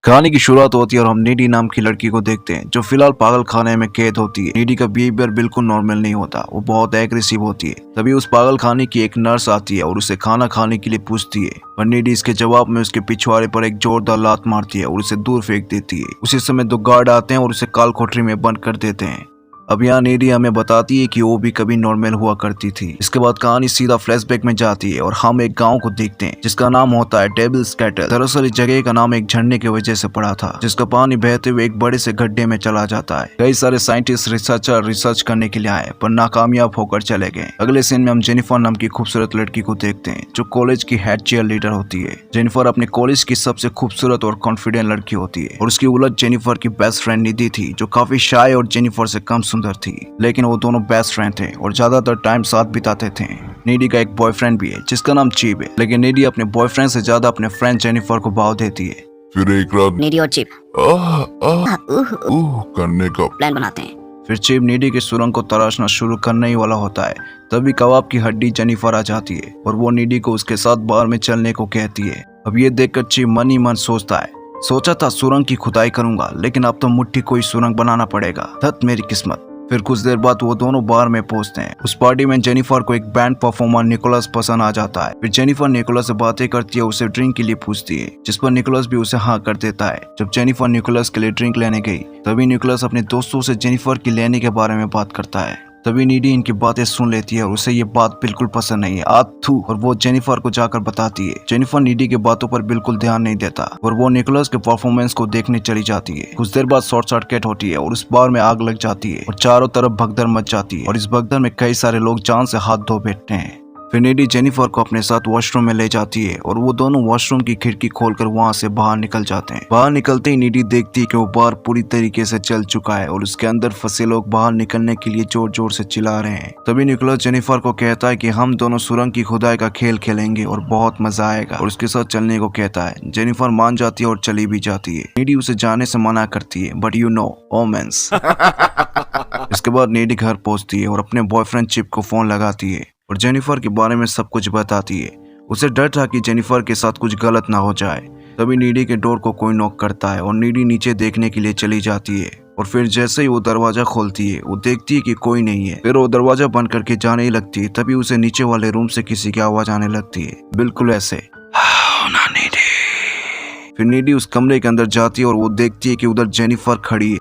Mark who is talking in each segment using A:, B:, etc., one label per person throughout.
A: कहानी की शुरुआत होती है और हम नीडी नाम की लड़की को देखते हैं जो फिलहाल पागल खाने में कैद होती है। नीडी का बिहेवियर बिल्कुल नॉर्मल नहीं होता, वो बहुत एग्रेसिव होती है। तभी उस पागल खाने की एक नर्स आती है और उसे खाना खाने के लिए पूछती है, पर नीडी इसके जवाब में उसके पिछवाड़े पर एक जोरदार लात मारती है और उसे दूर फेंक देती है। उसी समय दो गार्ड आते हैं और उसे काल कोठरी में बंद कर देते हैं। अब यहाँ नीडी हमें बताती है कि वो भी कभी नॉर्मल हुआ करती थी। इसके बाद कहानी सीधा फ्लैशबैक में जाती है और हम एक गांव को देखते हैं जिसका नाम होता है डेविल्स कैटल। दरअसल इस जगह का नाम एक झरने की वजह से पड़ा था जिसका पानी बहते हुए एक बड़े से गड्ढे में चला जाता है। कई सारे साइंटिस्ट रिसर्चर रिसर्च करने के लिए आए पर नाकामयाब होकर चले गए। अगले सीन में हम जेनिफर नाम की खूबसूरत लड़की को देखते हैं जो कॉलेज की हेड चेयर लीडर होती है। जेनिफर अपने कॉलेज की सबसे खूबसूरत और कॉन्फिडेंट लड़की होती है और उसकी उलट जेनिफर की बेस्ट फ्रेंड निधि थी जो काफी शाय और जेनिफर से कम सुंदर थी, लेकिन वो दोनों बेस्ट फ्रेंड थे और ज्यादातर टाइम साथ बिताते थे। नीडी का एक बॉयफ्रेंड भी है जिसका नाम चीप है, लेकिन नीडी अपने बॉयफ्रेंड से ज्यादा अपने फ्रेंड जेनिफर को भाव देती है।
B: फिर एक रात
C: नीडी और चिप
B: करने का
C: प्लान बनाते हैं।
A: फिर चिप नीडी के सुरंग को तराशना शुरू करने ही वाला होता है। तभी कबाब की हड्डी जेनिफर आ जाती है और वो नीडी को उसके साथ बाहर में चलने को कहती है। अब ये देखकर चिप मन ही मन सोचता है, सोचा था सुरंग की खुदाई करूंगा लेकिन अब तो मुट्ठी कोई सुरंग बनाना पड़ेगा, धत मेरी किस्मत। फिर कुछ देर बाद वो दोनों बार में पहुंचते हैं। उस पार्टी में जेनिफर को एक बैंड परफॉर्मर निकोलस पसंद आ जाता है। फिर जेनिफर निकोलस से बातें करती है, उसे ड्रिंक के लिए पूछती है जिस पर निकोलस भी उसे हाँ कर देता है। जब जेनिफर निकोलस के लिए ड्रिंक लेने गई तभी निकोलस अपने दोस्तों से जेनिफर की लेने के बारे में बात करता है। तभी नीडी इनकी बातें सुन लेती है और उसे ये बात बिल्कुल पसंद नहीं है, आथू, और वो जेनिफर को जाकर बताती है। जेनिफर नीडी की बातों पर बिल्कुल ध्यान नहीं देता और वो निकोलस के परफॉर्मेंस को देखने चली जाती है। कुछ देर बाद शॉर्ट सर्किट होती है और उस बार में आग लग जाती है और चारों तरफ भगदड़ मच जाती है और इस भगदड़ में कई सारे लोग जान से हाथ धो बैठते हैं। फिर नीडी जेनिफर को अपने साथ वॉशरूम में ले जाती है और वो दोनों वॉशरूम की खिड़की खोलकर वहां से बाहर निकल जाते हैं। बाहर निकलते ही नीडी देखती है कि वो बार पूरी तरीके से चल चुका है और उसके अंदर फंसे लोग बाहर निकलने के लिए जोर जोर से चिल्ला रहे हैं। तभी निकोलस जेनिफर को कहता है कि हम दोनों सुरंग की खुदाई का खेल खेलेंगे और बहुत मजा आएगा और उसके साथ चलने को कहता है। जेनिफर मान जाती है और चली भी जाती है। नीडी उसे जाने से मना करती है, बट यू नो ओमेंस। इसके बाद नीडी घर पहुंचती है और अपने बॉयफ्रेंड चिप को फोन लगाती है और जेनिफर के बारे में सब कुछ बताती है। उसे डर था कि जेनिफर के साथ कुछ गलत ना हो जाए। तभी नीडी के डोर को कोई नॉक करता है और नीडी नीचे देखने के लिए चली जाती है और फिर जैसे ही वो दरवाजा खोलती है वो देखती है कि कोई नहीं है। फिर वो दरवाजा बंद करके जाने ही लगती है। तभी उसे नीचे वाले रूम से किसी की आवाज आने लगती है, बिल्कुल ऐसे, ना नीडी। फिर नीडी उस कमरे के अंदर जाती है और वो देखती है कि उधर जेनिफर खड़ी है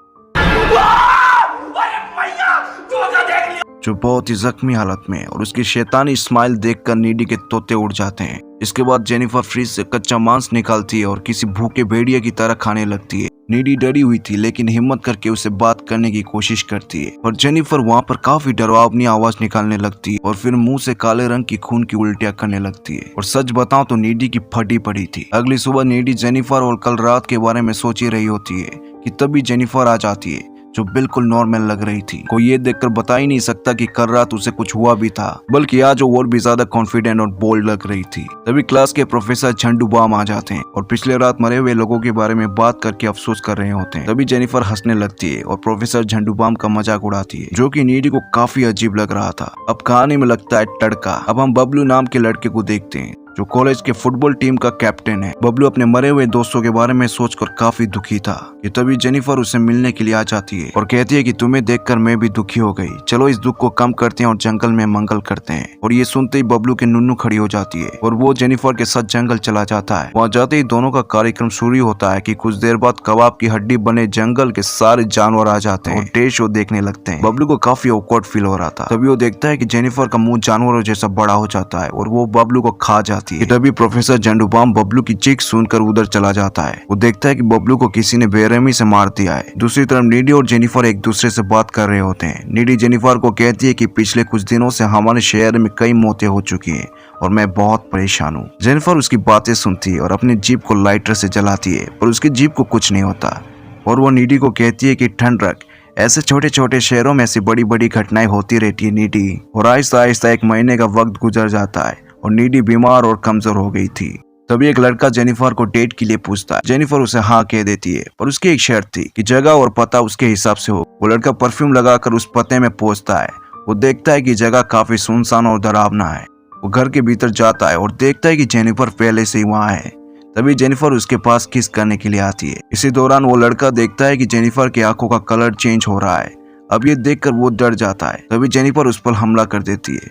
A: जो बहुत ही जख्मी हालत में है और उसकी शैतानी स्माइल देखकर नीडी के तोते उड़ जाते हैं। इसके बाद जेनिफर फ्रिज से कच्चा मांस निकालती है और किसी भूखे भेड़िए की तरह खाने लगती है। नीडी डरी हुई थी लेकिन हिम्मत करके उसे बात करने की कोशिश करती है और जेनिफर वहाँ पर काफी डरावनी आवाज निकालने लगती है और फिर मुंह से काले रंग की खून की उल्टियां करने लगती है। और सच बताऊं तो नीडी की फटी पड़ी थी। अगली सुबह नीडी जेनिफर और कल रात के बारे में सोच ही रही होती है कि तभी जेनिफर आ जाती है जो बिल्कुल नॉर्मल लग रही थी। कोई ये देखकर बता ही नहीं सकता कि कल रात उसे कुछ हुआ भी था, बल्कि आज वो और भी ज्यादा कॉन्फिडेंट और बोल्ड लग रही थी। तभी क्लास के प्रोफेसर झंडू बाम आ जाते हैं और पिछले रात मरे हुए लोगों के बारे में बात करके अफसोस कर रहे होते हैं। तभी जेनिफर हंसने लगती है और प्रोफेसर झंडू बाम का मजाक उड़ाती है जो कि नीडी को काफी अजीब लग रहा था। अब कहानी में लगता है तड़का। अब हम बबलू नाम के लड़के को देखते हैं जो कॉलेज के फुटबॉल टीम का कैप्टन है। बबलू अपने मरे हुए दोस्तों के बारे में सोचकर काफी दुखी था कि तभी जेनिफर उसे मिलने के लिए आ जाती है और कहती है कि तुम्हें देखकर मैं भी दुखी हो गई, चलो इस दुख को कम करते हैं और जंगल में मंगल करते हैं। और ये सुनते ही बबलू के नुन्नू खड़ी हो जाती है और वो जेनिफर के साथ जंगल चला जाता है। वहाँ जाते ही दोनों का कार्यक्रम शुरू होता है कि कुछ देर बाद कबाब की हड्डी बने जंगल के सारे जानवर आ जाते हैं और डे शो देखने लगते हैं। बबलू को काफी ऑकवर्ड फील हो रहा था। तभी वो देखता है कि जेनिफर का मुंह जानवरों जैसा बड़ा हो जाता है और वो बबलू को खा जाती है। तभी प्रोफेसर झंडूबाम बबलू की चीख सुनकर उधर चला जाता है। वो देखता है कि बबलू को किसी ने बेरहमी से मार दिया है। दूसरी तरफ नीडी और जेनिफर एक दूसरे से बात कर रहे होते हैं। नीडी जेनिफर को कहती है कि पिछले कुछ दिनों से हमारे शहर में कई मौतें हो चुकी हैं और मैं बहुत परेशान हूँ। जेनिफर उसकी बातें सुनती है और अपनी जीप को लाइटर से जलाती है पर उसकी जीप को कुछ नहीं होता और वो नीडी को कहती है कि ठंड रख, ऐसे छोटे छोटे शहरों में ऐसी बड़ी बड़ी घटनाएं होती रहती है नीडी। और आहिस्ता आहिस्ता एक महीने का वक्त गुजर जाता है और नीडी बीमार और कमजोर हो गई थी। तभी एक लड़का जेनिफर को डेट के लिए पूछता है। जेनिफर उसे हाँ कह देती है पर उसकी एक शर्त थी कि जगह और पता उसके हिसाब से हो। वो लड़का परफ्यूम लगाकर उस पते में पहुंचता है। वो देखता है कि जगह काफी सुनसान और डरावना है। वो घर के भीतर जाता है और देखता है कि जेनिफर पहले से ही वहाँ है। तभी जेनिफर उसके पास किस करने के लिए आती है। इसी दौरान वो लड़का देखता है कि जेनिफर की आंखों का कलर चेंज हो रहा है। अब ये देखकर वो डर जाता है। तभी जेनिफर उस पर हमला कर देती है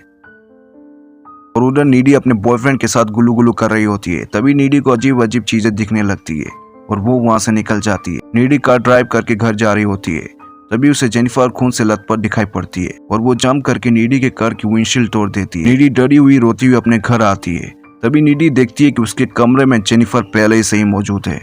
A: और उधर नीडी अपने बॉयफ्रेंड के साथ गुलू गुलू कर रही होती है। तभी नीडी को अजीब अजीब चीजें दिखने लगती है और वो वहां से निकल जाती है। नीडी कार ड्राइव करके घर जा रही होती है। तभी उसे जेनिफर खून से लथपथ दिखाई पड़ती है और वो जंप करके नीडी के कार की विंडशील्ड तोड़ देती है। नीडी डरी हुई रोती हुई अपने घर आती है। तभी नीडी देखती है कि उसके कमरे में जेनिफर पहले ही से ही मौजूद है।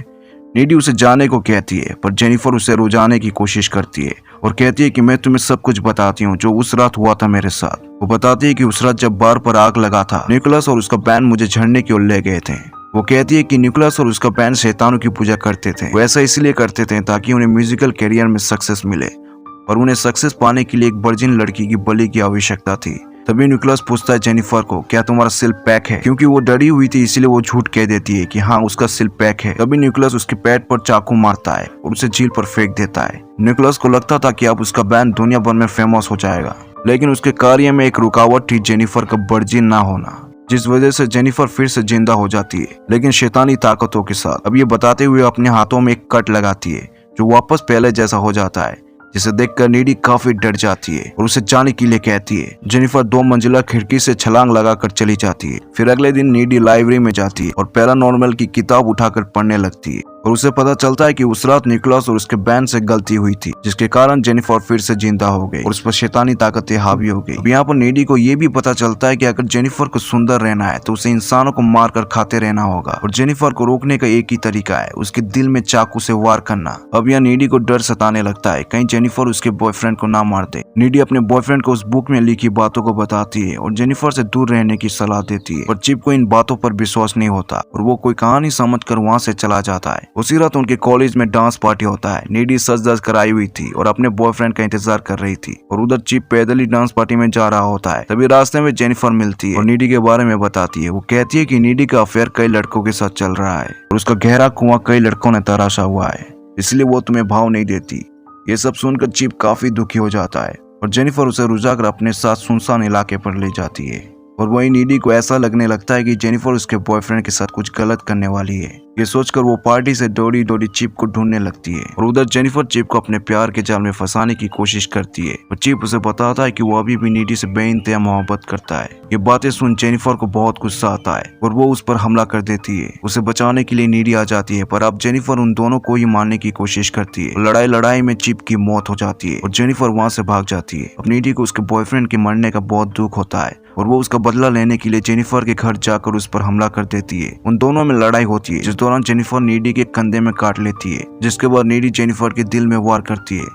A: नीडी उसे जाने को कहती है पर जेनिफर उसे रुझाने की कोशिश करती है और कहती है कि मैं तुम्हें सब कुछ बताती हूँ जो उस रात हुआ था मेरे साथ। वो बताती है कि उस रात जब बार पर आग लगा था, निकोलस और उसका बैंड मुझे झड़ने की ओर ले गए थे। वो कहती है कि निकोलस और उसका बैंड शैतानों की पूजा करते थे। वो ऐसा इसलिए करते थे ताकि उन्हें म्यूजिकल करियर में सक्सेस मिले और उन्हें सक्सेस पाने के लिए एक वर्जिन लड़की की बलि की आवश्यकता थी। तभी निकोलस पूछता है जेनिफर को, क्या तुम्हारा सिल पैक है? क्योंकि वो डरी हुई थी इसलिए वो झूठ कह देती है कि हाँ उसका सिल पैक है। तभी निकोलस उसके पेट पर चाकू मारता है और उसे झील पर फेंक देता है। निकोलस को लगता था कि अब उसका बैंड दुनिया भर में फेमस हो जाएगा, लेकिन उसके कार्य में एक रुकावट थी, जेनिफर का वर्जिन ना होना, जिस वजह से जेनिफर फिर से जिंदा हो जाती है, लेकिन शैतानी ताकतों के साथ। अब ये बताते हुए अपने हाथों में एक कट लगाती है जो वापस पहले जैसा हो जाता है, जिसे देखकर नीडी काफी डर जाती है और उसे जाने के लिए कहती है। जेनिफर 2 मंजिला खिड़की से छलांग लगाकर चली जाती है। फिर अगले दिन नीडी लाइब्रेरी में जाती है और पैरानॉर्मल की किताब उठाकर पढ़ने लगती है और उसे पता चलता है कि उस रात निकोलस और उसके बैंड से गलती हुई थी, जिसके कारण जेनिफर फिर से जिंदा हो गई और उस पर शैतानी ताकतें हावी हो गई। अब यहाँ पर नीडी को ये भी पता चलता है कि अगर जेनिफर को सुंदर रहना है तो उसे इंसानों को मारकर खाते रहना होगा और जेनिफर को रोकने का एक ही तरीका है, उसके दिल में चाकू से वार करना। अब यह नीडी को डर सताने लगता है कहीं जेनिफर उसके बॉयफ्रेंड को ना मार दे। नीडी अपने बॉयफ्रेंड को उस बुक में लिखी बातों को बताती है और जेनिफर से दूर रहने की सलाह देती है, पर चिप को इन बातों पर विश्वास नहीं होता और वो कोई कहानी समझकर वहाँ से चला जाता है। उसी रात उनके कॉलेज में डांस पार्टी होता है। नीडी सज धज कर आई हुई थी और अपने बॉयफ्रेंड का इंतजार कर रही थी और उधर चिप पैदल ही डांस पार्टी में जा रहा होता है। तभी रास्ते में जेनिफर मिलती है और नीडी के बारे में बताती है। वो कहती है कि नीडी का अफेयर कई लड़कों के साथ चल रहा है और उसका गहरा कुआं कई लड़कों ने तराशा हुआ है, इसलिए वो तुम्हें भाव नहीं देती। ये सब सुनकर चिप काफी दुखी हो जाता है और जेनिफर उसे रुझाकर अपने साथ सुनसान इलाके पर ले जाती है और वही नीडी को ऐसा लगने लगता है कि जेनिफर उसके बॉयफ्रेंड के साथ कुछ गलत करने वाली है। ये सोचकर वो पार्टी से दौड़ी दौड़ी चिप को ढूंढने लगती है और उधर जेनिफर चिप को अपने प्यार के जाल में फंसाने की कोशिश करती है और चिप उसे बताता है कि वो अभी भी नीडी से बेइंतहा मोहब्बत करता है। ये बातें सुन जेनिफर को बहुत गुस्सा आता है और वो उस पर हमला कर देती है। उसे बचाने के लिए नीडी आ जाती है, पर अब जेनिफर उन दोनों को ही मारने की कोशिश करती है। लड़ाई में चिप की मौत हो जाती है और जेनिफर वहाँ से भाग जाती है। अब नीडी को उसके बॉयफ्रेंड के मरने का बहुत दुख होता है और वो उसका बदला लेने के लिए जेनिफर के घर जाकर उस पर हमला कर देती है। उन दोनों में लड़ाई होती है, जिस दौरान जेनिफर नीडी के कंधे में काट लेती है, जिसके बाद नीडी जेनिफर के दिल में वार करती है,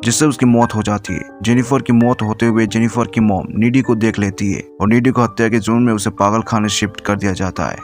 A: जिससे उसकी मौत हो जाती है। जेनिफर की मौत होते हुए जेनिफर की मॉम नीडी को देख लेती है और नीडी को हत्या के जुर्म में उसे पागल खाने शिफ्ट कर दिया जाता है।